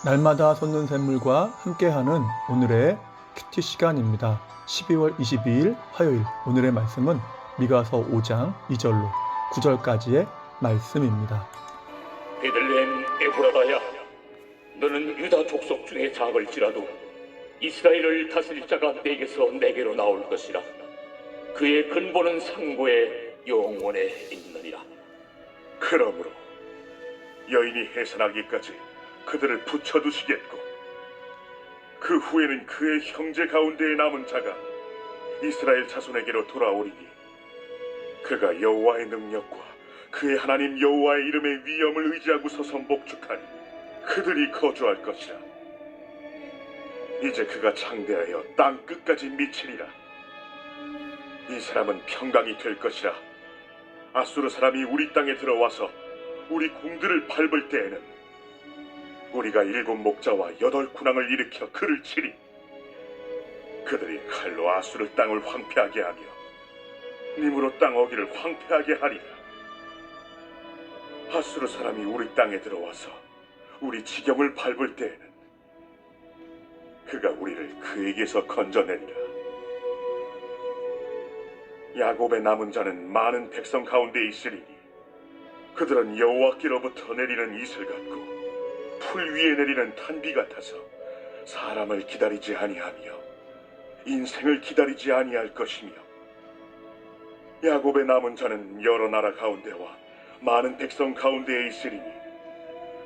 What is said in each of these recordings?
날마다 솟는 샘물과 함께하는 오늘의 큐티 시간입니다. 12월 22일 화요일 오늘의 말씀은 미가서 5장 2절로 9절까지의 말씀입니다. 베들레헴 에브라다야, 너는 유다 족속 중에 작을지라도 이스라엘을 다스릴 자가 내게서 내게로 나올 것이라. 그의 근본은 상고에 영원에 있느니라. 그러므로 여인이 해산하기까지 그들을 붙여두시겠고, 그 후에는 그의 형제 가운데에 남은 자가 이스라엘 자손에게로 돌아오리니 그가 여호와의 능력과 그의 하나님 여호와의 이름의 위엄을 의지하고 서서 목축하니 그들이 거주할 것이라. 이제 그가 창대하여 땅 끝까지 미치리라. 이 사람은 평강이 될 것이라. 아수르 사람이 우리 땅에 들어와서 우리 궁들을 밟을 때에는 우리가 7 목자와 8 군왕을 일으켜 그를 치리. 그들이 칼로 아수르 땅을 황폐하게 하며 님으로 땅 어기를 황폐하게 하리라. 아수르 사람이 우리 땅에 들어와서 우리 지경을 밟을 때에는 그가 우리를 그에게서 건져내리라. 야곱의 남은 자는 많은 백성 가운데 있으리니 그들은 여호와께로부터 내리는 이슬 같고 풀 위에 내리는 탄비 같아서 사람을 기다리지 아니하며 인생을 기다리지 아니할 것이며, 야곱의 남은 자는 여러 나라 가운데와 많은 백성 가운데에 있으리니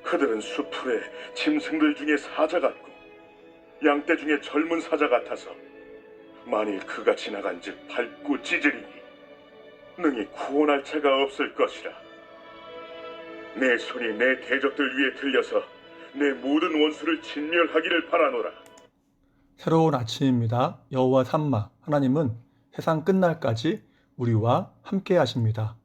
그들은 수풀에 짐승들 중에 사자 같고 양떼 중에 젊은 사자 같아서 만일 그가 지나간즉 밟고 찢으리니 능히 구원할 자가 없을 것이라. 내 손이 내 대적들 위에 들려서 내 모든 원수를 진멸하기를 바라노라. 새로운 아침입니다. 여호와 삼마 하나님은 세상 끝날까지 우리와 함께 하십니다.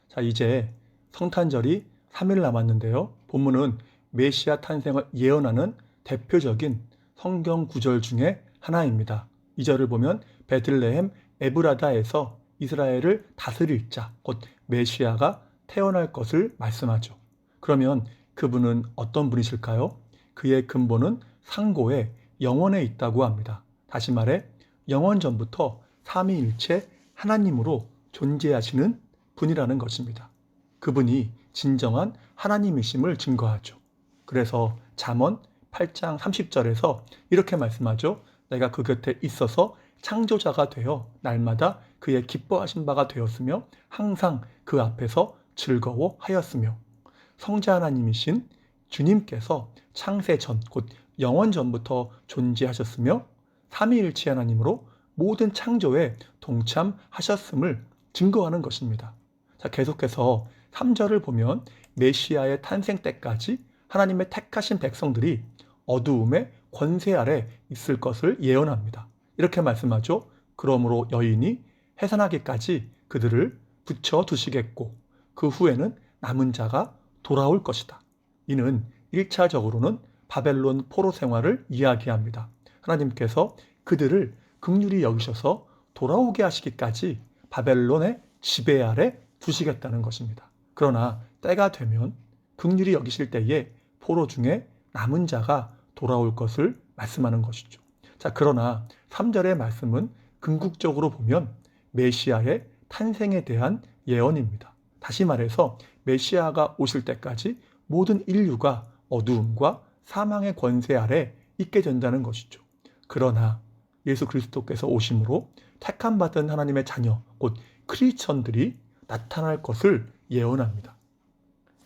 자, 이제 성탄절이 3일 남았는데요. 본문은 메시아 탄생을 예언하는 대표적인 성경 구절 중에 하나입니다. 이 절을 보면 베들레헴 에브라다에서 이스라엘을 다스릴 자, 곧 메시아가 태어날 것을 말씀하죠. 그러면 그분은 어떤 분이실까요? 그의 근본은 상고에 영원에 있다고 합니다. 다시 말해 영원 전부터 삼위일체 하나님으로 존재하시는 분이라는 것입니다. 그분이 진정한 하나님이심을 증거하죠. 그래서 잠언 8장 30절에서 이렇게 말씀하죠. 내가 그 곁에 있어서 창조자가 되어 날마다 그의 기뻐하신 바가 되었으며 항상 그 앞에서 즐거워하였으며, 성자 하나님이신 주님께서 창세 전, 곧 영원 전부터 존재하셨으며 삼위일체 하나님으로 모든 창조에 동참하셨음을 증거하는 것입니다. 자, 계속해서 3절을 보면 메시아의 탄생 때까지 하나님의 택하신 백성들이 어두움의 권세 아래 있을 것을 예언합니다. 이렇게 말씀하죠. 그러므로 여인이 해산하기까지 그들을 붙여두시겠고 그 후에는 남은 자가 돌아올 것이다. 이는 1차적으로는 바벨론 포로 생활을 이야기합니다. 하나님께서 그들을 긍휼히 여기셔서 돌아오게 하시기까지 바벨론의 지배 아래 두시겠다는 것입니다. 그러나 때가 되면 긍휼히 여기실 때에 포로 중에 남은 자가 돌아올 것을 말씀하는 것이죠. 자, 그러나 3절의 말씀은 궁극적으로 보면 메시아의 탄생에 대한 예언입니다. 다시 말해서 메시아가 오실 때까지 모든 인류가 어두움과 사망의 권세 아래 있게 된다는 것이죠. 그러나 예수 그리스도께서 오심으로 택함받은 하나님의 자녀, 곧 크리스천들이 나타날 것을 예언합니다.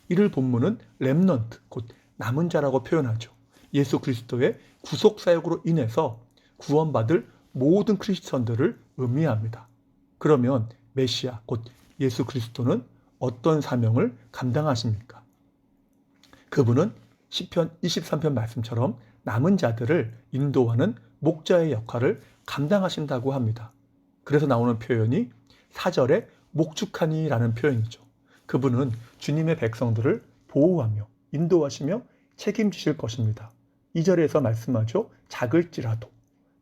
이를 본문은 렘넌트, 곧 남은 자라고 표현하죠. 예수 그리스도의 구속 사역으로 인해서 구원받을 모든 크리스천들을 의미합니다. 그러면 메시아, 곧 예수 그리스도는 어떤 사명을 감당하십니까? 그분은 시편 23편 말씀처럼 남은 자들을 인도하는 목자의 역할을 감당하신다고 합니다. 그래서 나오는 표현이 4절에 목축하니라는 표현이죠. 그분은 주님의 백성들을 보호하며 인도하시며 책임지실 것입니다. 2절에서 말씀하죠. 작을지라도.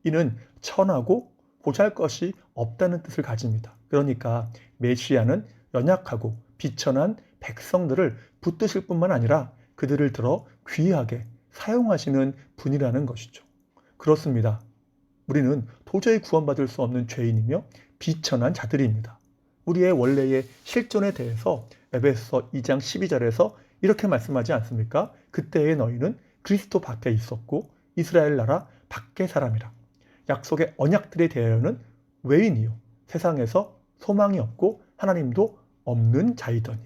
이는 천하고 보잘것이 없다는 뜻을 가집니다. 그러니까 메시아는 연약하고 비천한 백성들을 붙드실 뿐만 아니라 그들을 들어 귀하게 사용하시는 분이라는 것이죠. 그렇습니다. 우리는 도저히 구원받을 수 없는 죄인이며 비천한 자들입니다. 우리의 원래의 실존에 대해서 에베소서 2장 12절에서 이렇게 말씀하지 않습니까? 그때의 너희는 그리스도 밖에 있었고 이스라엘 나라 밖의 사람이라. 약속의 언약들에 대하여는 외인이요 세상에서 소망이 없고 하나님도 없는 자이더니.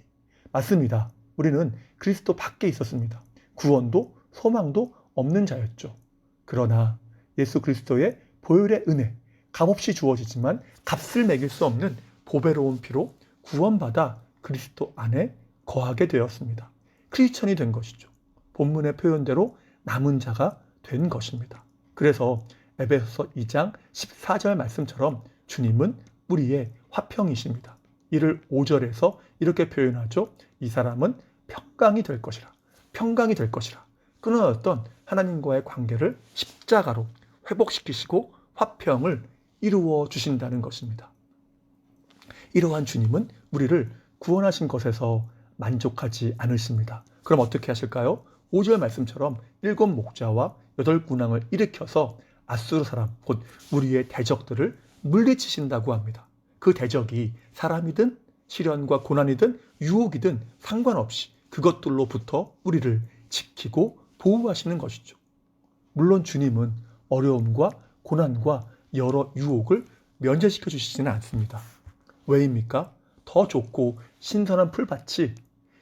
맞습니다. 우리는 그리스도 밖에 있었습니다. 구원도 소망도 없는 자였죠. 그러나 예수 그리스도의 보혈의 은혜, 값없이 주어지지만 값을 매길 수 없는 보배로운 피로 구원받아 그리스도 안에 거하게 되었습니다. 크리스천이 된 것이죠. 본문의 표현대로 남은 자가 된 것입니다. 그래서 에베소서 2장 14절 말씀처럼 주님은 우리의 화평이십니다. 이를 5절에서 이렇게 표현하죠. 이 사람은 평강이 될 것이라. 평강이 될 것이라. 끊어졌던 하나님과의 관계를 십자가로 회복시키시고 화평을 이루어 주신다는 것입니다. 이러한 주님은 우리를 구원하신 것에서 만족하지 않으십니다. 그럼 어떻게 하실까요? 5절 말씀처럼 7 목자와 8 군왕을 일으켜서 아수르 사람, 곧 우리의 대적들을 물리치신다고 합니다. 그 대적이 사람이든 시련과 고난이든 유혹이든 상관없이 그것들로부터 우리를 지키고 보호하시는 것이죠. 물론 주님은 어려움과 고난과 여러 유혹을 면제시켜 주시지는 않습니다. 왜입니까? 더 좁고 신선한 풀밭이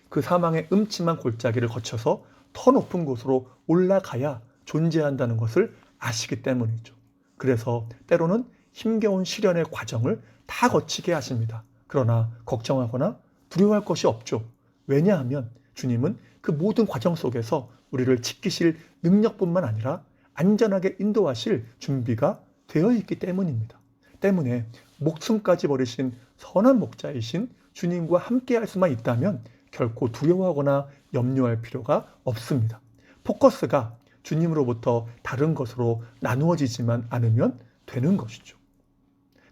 그 사망의 음침한 골짜기를 거쳐서 더 높은 곳으로 올라가야 존재한다는 것을 아시기 때문이죠. 그래서 때로는 힘겨운 시련의 과정을 다 거치게 하십니다. 그러나 걱정하거나 두려워할 것이 없죠. 왜냐하면 주님은 그 모든 과정 속에서 우리를 지키실 능력뿐만 아니라 안전하게 인도하실 준비가 되어 있기 때문입니다. 때문에 목숨까지 버리신 선한 목자이신 주님과 함께 할 수만 있다면 결코 두려워하거나 염려할 필요가 없습니다. 포커스가 주님으로부터 다른 것으로 나누어지지만 않으면 되는 것이죠.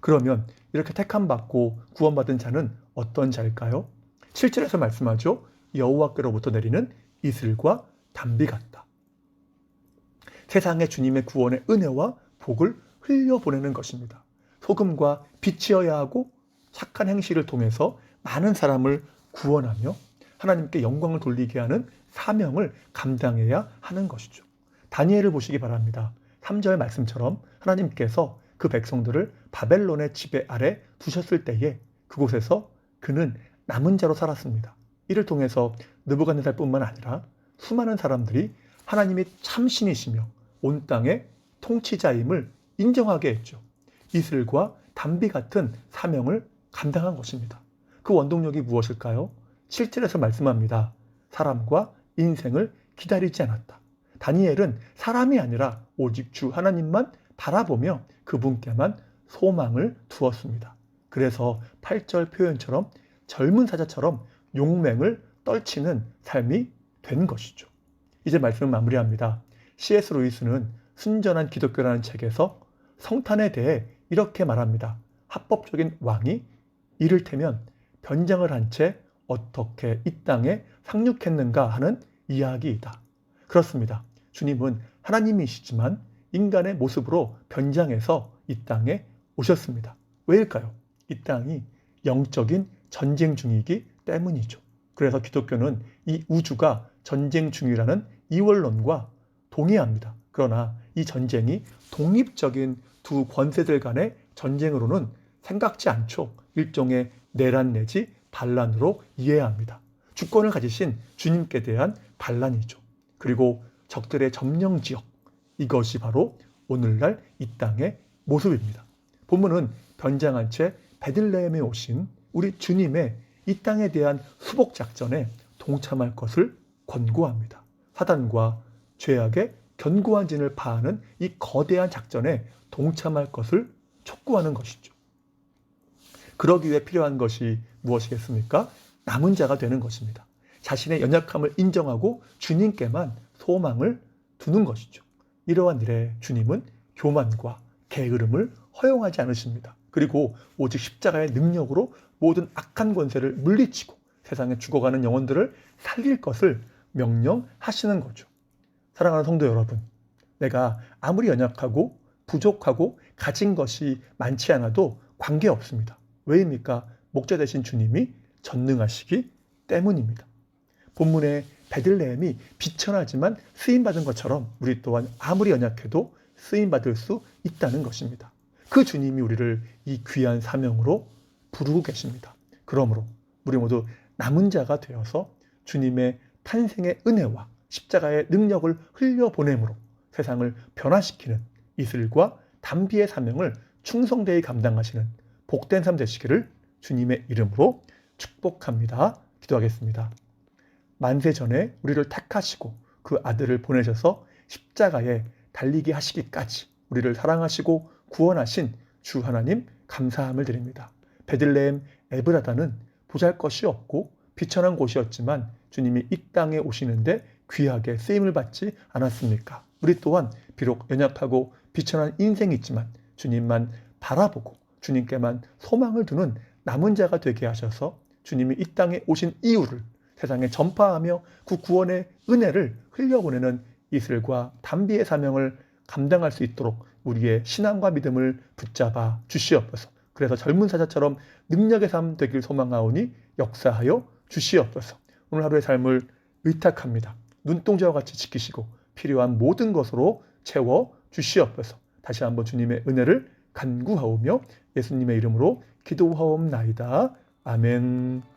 그러면 이렇게 택함받고 구원받은 자는 어떤 자일까요? 7절에서 말씀하죠. 여호와께로부터 내리는 이슬과 담비 같다. 세상에 주님의 구원의 은혜와 복을 흘려보내는 것입니다. 소금과 빛이어야 하고 착한 행실을 통해서 많은 사람을 구원하며 하나님께 영광을 돌리게 하는 사명을 감당해야 하는 것이죠. 다니엘을 보시기 바랍니다. 3절 말씀처럼 하나님께서 그 백성들을 바벨론의 지배 아래 두셨을 때에 그곳에서 그는 남은 자로 살았습니다. 이를 통해서 느부갓네살뿐만 아니라 수많은 사람들이 하나님이 참신이시며 온 땅의 통치자임을 인정하게 했죠. 이슬과 담비 같은 사명을 감당한 것입니다. 그 원동력이 무엇일까요? 7절에서 말씀합니다. 사람과 인생을 기다리지 않았다. 다니엘은 사람이 아니라 오직 주 하나님만 바라보며 그분께만 소망을 두었습니다. 그래서 8절 표현처럼 젊은 사자처럼 용맹을 떨치는 삶이 된 것이죠. 이제 말씀을 마무리합니다. C.S. 루이스는 순전한 기독교라는 책에서 성탄에 대해 이렇게 말합니다. 합법적인 왕이 이를테면 변장을 한 채 어떻게 이 땅에 상륙했는가 하는 이야기이다. 그렇습니다. 주님은 하나님이시지만 인간의 모습으로 변장해서 이 땅에 오셨습니다. 왜일까요? 이 땅이 영적인 전쟁 중이기 때문이죠. 그래서 기독교는 이 우주가 전쟁 중이라는 이원론과 동의합니다. 그러나 이 전쟁이 독립적인 두 권세들 간의 전쟁으로는 생각지 않죠. 일종의 내란 내지 반란으로 이해합니다. 주권을 가지신 주님께 대한 반란이죠. 그리고 적들의 점령 지역, 이것이 바로 오늘날 이 땅의 모습입니다. 본문은 변장한 채 베들레헴에 오신 우리 주님의 이 땅에 대한 수복 작전에 동참할 것을 권고합니다. 사단과 죄악의 견고한 진을 파하는 이 거대한 작전에 동참할 것을 촉구하는 것이죠. 그러기 위해 필요한 것이 무엇이겠습니까? 남은 자가 되는 것입니다. 자신의 연약함을 인정하고 주님께만 소망을 두는 것이죠. 이러한 일에 주님은 교만과 게으름을 허용하지 않으십니다. 그리고 오직 십자가의 능력으로 모든 악한 권세를 물리치고 세상에 죽어가는 영혼들을 살릴 것을 명령하시는 거죠. 사랑하는 성도 여러분, 내가 아무리 연약하고 부족하고 가진 것이 많지 않아도 관계없습니다. 왜입니까? 목자 되신 주님이 전능하시기 때문입니다. 본문에 베들레헴이 비천하지만 쓰임받은 것처럼 우리 또한 아무리 연약해도 쓰임받을 수 있다는 것입니다. 그 주님이 우리를 이 귀한 사명으로 부르고 계십니다. 그러므로 우리 모두 남은 자가 되어서 주님의 탄생의 은혜와 십자가의 능력을 흘려보내므로 세상을 변화시키는 이슬과 담비의 사명을 충성되이 감당하시는 복된 삶 되시기를 주님의 이름으로 축복합니다. 기도하겠습니다. 만세 전에 우리를 택하시고 그 아들을 보내셔서 십자가에 달리게 하시기까지 우리를 사랑하시고 구원하신 주 하나님 감사함을 드립니다. 베들레헴 에브라다는 보잘것이 없고 비천한 곳이었지만 주님이 이 땅에 오시는데 귀하게 쓰임을 받지 않았습니까? 우리 또한 비록 연약하고 비천한 인생이 있지만 주님만 바라보고 주님께만 소망을 두는 남은 자가 되게 하셔서 주님이 이 땅에 오신 이유를 세상에 전파하며 그 구원의 은혜를 흘려보내는 이슬과 담비의 사명을 감당할 수 있도록 우리의 신앙과 믿음을 붙잡아 주시옵소서. 그래서 젊은 사자처럼 능력의 삶 되길 소망하오니 역사하여 주시옵소서. 오늘 하루의 삶을 의탁합니다. 눈동자와 같이 지키시고 필요한 모든 것으로 채워 주시옵소서. 다시 한번 주님의 은혜를 간구하오며 예수님의 이름으로 기도하옵나이다. 아멘.